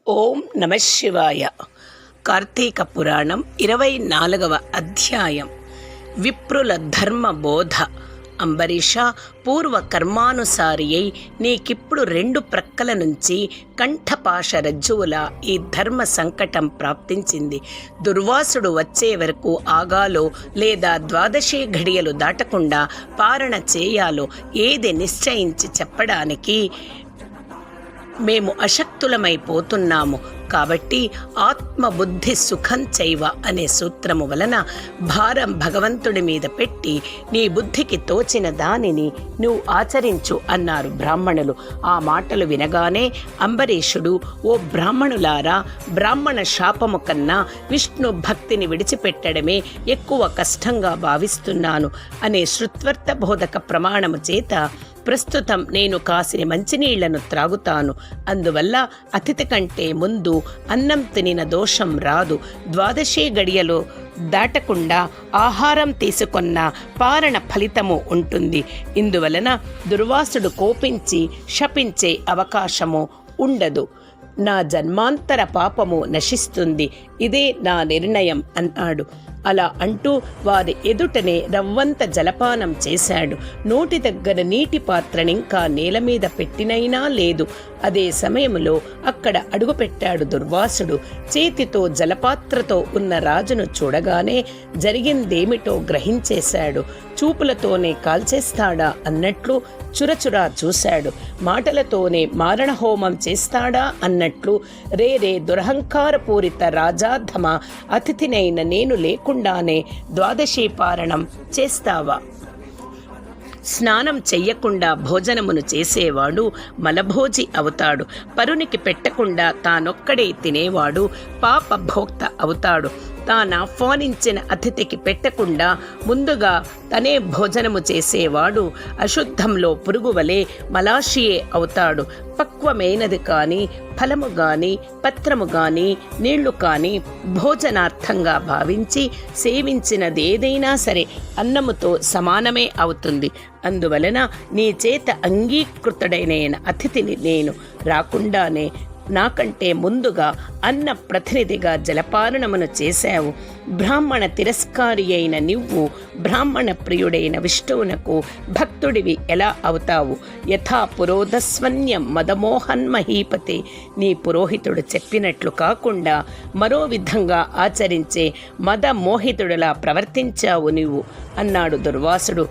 ఓం నమ శివాయ. కార్తీక పురాణం 24వ అధ్యాయం. విప్రుల ధర్మబోధ. అంబరీష, పూర్వ కర్మానుసారి అయి నీకిప్పుడు 2 ప్రక్కల నుంచి కంఠపాశ రజ్జువుల ఈ ధర్మ సంకటం ప్రాప్తించింది. దుర్వాసుడు వచ్చే వరకు ఆగాలో లేదా ద్వాదశి ఘడియలు దాటకుండా పారణ చేయాలో ఏది నిశ్చయించి చెప్పడానికి మేము అశక్తులమైపోతున్నాము. కాబట్టి ఆత్మబుద్ధి సుఖం చైవ అనే సూత్రము వలన భారం భగవంతుడి మీద పెట్టి నీ బుద్ధికి తోచిన దానిని నువ్వు ఆచరించు అన్నారు బ్రాహ్మణులు. ఆ మాటలు వినగానే అంబరీషుడు, ఓ బ్రాహ్మణులారా, బ్రాహ్మణ శాపము కన్నా విష్ణు భక్తిని విడిచిపెట్టడమే ఎక్కువ కష్టంగా భావిస్తున్నాను అనే శృత్వర్త బోధక ప్రమాణము చేత ప్రస్తుతం నేను కాసిని మంచినీళ్లను త్రాగుతాను. అందువల్ల అతిథి కంటే ముందు అన్నం తినిన దోషం రాదు. ద్వాదశి గడియలో దాటకుండా ఆహారం తీసుకున్న పారణ ఫలితము ఉంటుంది. ఇందువలన దుర్వాసుడు కోపించి శపించే అవకాశము ఉండదు. నా జన్మాంతర పాపము నశిస్తుంది. ఇదే నా నిర్ణయం అన్నాడు. అలా అంటూ వారి ఎదుటనే రవ్వంత జలపానం చేశాడు. నోటి దగ్గర నీటి పాత్రనింకా నేల మీద పెట్టినైనా లేదు. అదే సమయంలో అక్కడ అడుగుపెట్టాడు దుర్వాసుడు. చేతితో జలపాత్రతో ఉన్న రాజును చూడగానే జరిగిందేమిటో గ్రహించేశాడు. చూపులతోనే కాల్చేస్తాడా అన్నట్లు చురచురా చూశాడు. మాటలతోనే మారణహోమం చేస్తాడా అన్నట్లు, రే దురహంకారపూరిత రాజాధమ, అతిథినైన నేను లేకుండానే ద్వాదశి పారణం చేస్తావా? స్నానం చెయ్యకుండా భోజనమును చేసేవాడు మలభోజి అవుతాడు. పరునికి పెట్టకుండా తానొక్కడే తినేవాడు పాపభోక్త అవుతాడు. తానాహ్వానించిన అతిథికి పెట్టకుండా ముందుగా తనే భోజనము చేసేవాడు అశుద్ధంలో పురుగువలే మలాషియే అవుతాడు. పక్వమైనది కానీ, ఫలము కానీ, పత్రము కానీ, నీళ్లు కానీ భోజనార్థంగా భావించి సేవించినదేదైనా సరే అన్నముతో సమానమే అవుతుంది. అందువలన నీ చేత అంగీకృతుడైన అతిథిని నేను రాకుండానే నాకంటే ముందుగా అన్న ప్రతినిధిగా జలపారణమును చేశావు. బ్రాహ్మణ తిరస్కారి అయిన నువ్వు బ్రాహ్మణ ప్రియుడైన విష్ణువునకు భక్తుడివి ఎలా అవుతావు? యథా పురోధస్వన్యం మదమోహన్మహీపతే, నీ పురోహితుడు చెప్పినట్లు కాకుండా మరో విధంగా ఆచరించే మదమోహితుడిలా ప్రవర్తించావు నీవు అన్నాడు దుర్వాసుడు.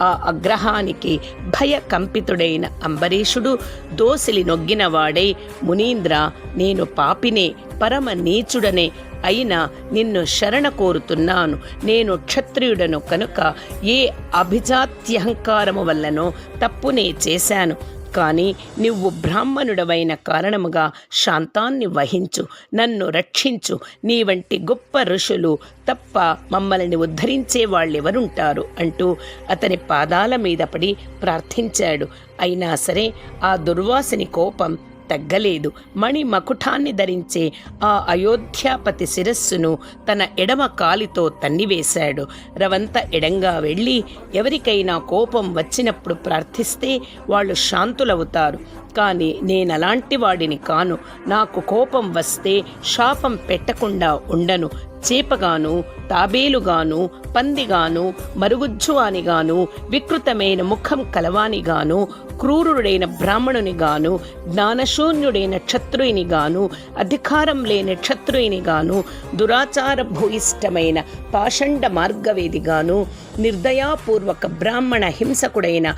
ఆ అగ్రహానికి భయకంపితుడైన అంబరీషుడు దోసిలి నొగ్గినవాడై, మునీంద్ర, నేను పాపినే, పరమ నీచుడనే అయినా నిన్ను శరణ కోరుతున్నాను. నేను క్షత్రియుడను కనుక ఏ అభిజాత్యహంకారము వల్లనో తప్పునే చేశాను. కానీ నువ్వు బ్రాహ్మణుడవైన కారణముగా శాంతాన్ని వహించు, నన్ను రక్షించు. నీ వంటి గొప్ప ఋషులు తప్ప మమ్మల్ని ఉద్ధరించే వాళ్ళెవరుంటారు అంటూ అతని పాదాల మీద పడి ప్రార్థించాడు. అయినా సరే ఆ దుర్వాసుని కోపం తగ్గలేదు. మణి మకుటాన్ని ధరించే ఆ అయోధ్యాపతి శిరస్సును తన ఎడమ కాలితో తన్నివేశాడు. రవంత ఎడంగా వెళ్ళి ఎవరికైనా కోపం వచ్చినప్పుడు ప్రార్థిస్తే వాళ్ళు శాంతులవుతారు. కానీ నేనలాంటి వాడిని కాను. నాకు కోపం వస్తే శాపం పెట్టకుండా ఉండను. చేపగాను, తాబేలుగాను, పందిగాను, మరుగుజ్జువానిగాను, వికృతమైన ముఖం కలవానిగాను, క్రూరుడైన బ్రాహ్మణునిగాను, జ్ఞానశూన్యుడైన క్షత్రుయినిగాను, అధికారం లేని క్షత్రుయినిగాను, దురాచార భూయిష్టమైన పాషండ మార్గవేదిగాను, నిర్దయాపూర్వక బ్రాహ్మణ హింసకుడైన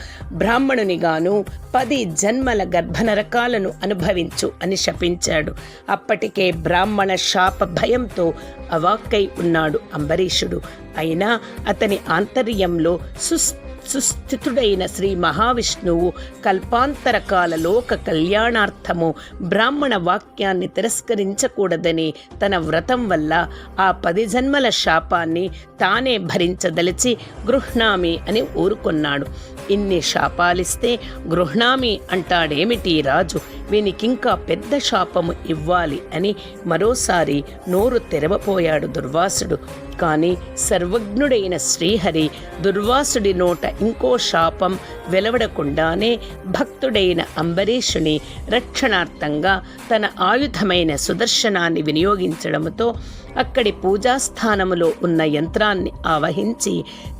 బ్రాహ్మణునిగాను 10 జన్మల గర్భనరకాలను అనుభవించు అని శపించాడు. అప్పటికే బ్రాహ్మణ శాప భయంతో అవాక్కై ఉన్నాడు అంబరీషుడు. అయినా అతని ఆంతర్యంలో సుస్థితుడైన శ్రీ మహావిష్ణువు కల్పాంతరకాల లోక కళ్యాణార్థము బ్రాహ్మణ వాక్యాన్ని తిరస్కరించకూడదని తన వ్రతం వల్ల ఆ 10 జన్మల శాపాన్ని తానే భరించదలిచి గృహ్ణామి అని ఊరుకొన్నాడు. ఇన్ని శాపాలిస్తే గృహ్ణామి అంటాడేమిటి రాజు? వీనికింకా పెద్ద శాపము ఇవ్వాలి అని మరోసారి నోరు తెరవపోయాడు దుర్వాసుడు. కానీ సర్వజ్ఞుడైన శ్రీహరి దుర్వాసుడి నోట ఇంకో శాపం వెలువడకుండానే భక్తుడైన అంబరీషుని రక్షణార్థంగా తన ఆయుధమైన సుదర్శనాన్ని వినియోగించడంతో అక్కడి పూజాస్థానములో ఉన్న యంత్రాన్ని ఆవహించి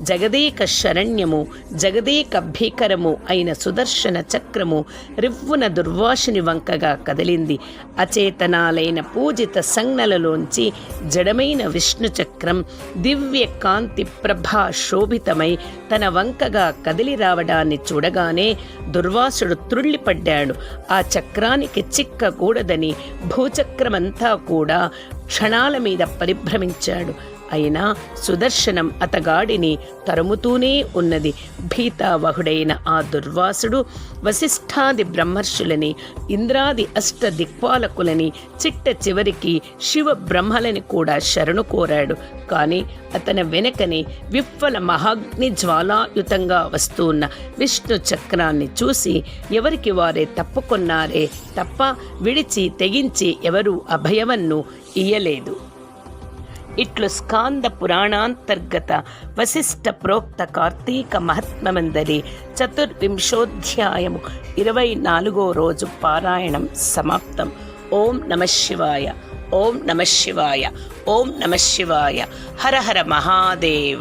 జగదేక శరణ్యము జగదేక భీకరము అయిన సుదర్శన చక్రము రివ్వున దుర్వాసుని వంకగా కదిలింది. అచేతనాలైన పూజిత సంజ్ఞలలోంచి జడమైన విష్ణు చక్రం దివ్య కాంతి ప్రభా శోభితమై తన వంకగా కదిలి రావడాన్ని చూడగానే దుర్వాసుడు త్రుళ్ళిపడ్డాడు. ఆ చక్రానికి చిక్కకూడదని భూచక్రమంతా కూడా క్షణాల మీద పరిభ్రమించాడు. అయినా సుదర్శనం అతగాడిని తరుముతూనే ఉన్నది. భీతావహుడైన ఆ దుర్వాసుడు వశిష్ఠాది బ్రహ్మర్షులని, ఇంద్రాది అష్ట దిక్పాలకులని, చిట్ట చివరికి శివ బ్రహ్మలని కూడా శరణు కోరాడు. కానీ అతని వెనకని విఫల మహాగ్ని జ్వాలాయుతంగా వస్తున్న విష్ణు చక్రాన్ని చూసి ఎవరికి వారే తప్పుకొన్నారే తప్ప విడిచి తెగించి ఎవరూ అభయవన్ను ఇయ్యలేదు. ఇట్లు స్కాంద పురాణాంతర్గత వశిష్ఠ ప్రోక్త కార్తీక మహాత్మ్యమందరి 24వ 24వ రోజు పారాయణం సమాప్తం. ఓం నమః శివాయ, ఓం నమః శివాయ, ఓం నమః శివాయ. హర హర మహాదేవ.